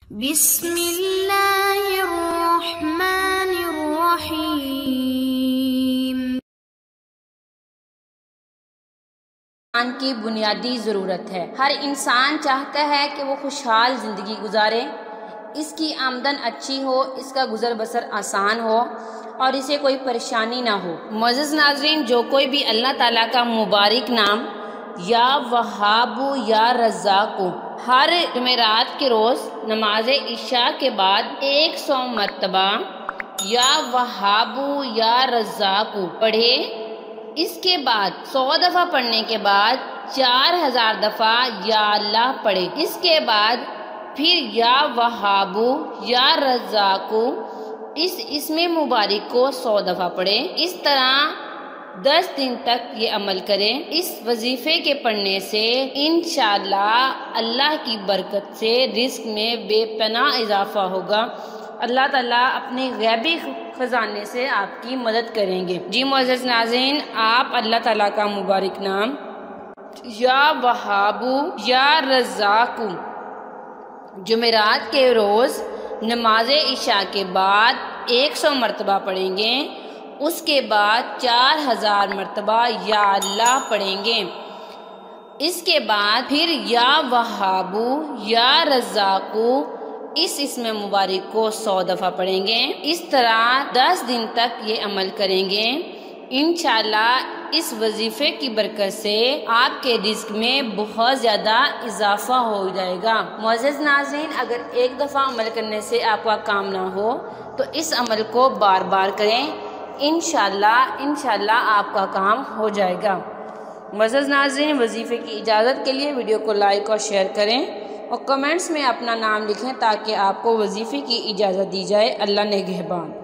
बिस्मिल्लाहिर्रहमानिर्रहीम। इंसान की बुनियादी ज़रूरत है। हर इंसान चाहता है कि वो खुशहाल ज़िंदगी गुजारे, इसकी आमदन अच्छी हो, इसका गुजर बसर आसान हो और इसे कोई परेशानी ना हो। मुअज़्ज़िज़ नाज़रीन, जो कोई भी अल्लाह ताला का मुबारक नाम या वहाबु या रज़्ज़ाक़ु हर जुमेरात के रोज़ नमाज इशा के बाद 100 मरतबा या वहाबु या रज़्ज़ाक़ु पढ़े, इसके बाद 100 दफ़ा पढ़ने के बाद 4000 दफ़ा या अल्लाह पढ़े, इसके बाद फिर या वहाबु या रज़्ज़ाक़ु इसमें मुबारक को 100 दफ़ा पढ़े। इस तरह 10 दिन तक ये अमल करें। इस वजीफे के पढ़ने से इंशाअल्लाह अल्लाह की बरकत से रिस्क में बेपनाह इजाफा होगा। अल्लाह ताला अपने गैबी खजाने से आपकी मदद करेंगे। जी मुअज़्ज़िज़ नाज़रीन, आप अल्लाह ताला का मुबारक नाम या वहाबु या रज़्ज़ाक़ु जुमेरात के रोज़ नमाज इशा के बाद 100 मरतबा पढ़ेंगे, उसके बाद 4000 मरतबा या अल्लाह पढ़ेंगे, इसके बाद फिर या वहाबु या रज़्ज़ाक़ु इसमें मुबारक को 100 दफ़ा पढ़ेंगे। इस तरह 10 दिन तक ये अमल करेंगे। इंशाअल्लाह इस वजीफे की बरकत से आपके रिस्क में बहुत ज़्यादा इजाफा हो जाएगा। मुअज़्ज़िज़ नाज़रीन, अगर एक दफ़ा अमल करने से आपका काम ना हो तो इस अमल को बार बार करें। इंशाअल्लाह आपका काम हो जाएगा। मुअज़्ज़िज़ नाज़रीन, वजीफे की इजाज़त के लिए वीडियो को लाइक और शेयर करें और कमेंट्स में अपना नाम लिखें ताकि आपको वजीफे की इजाज़त दी जाए। अल्लाह निगहबान।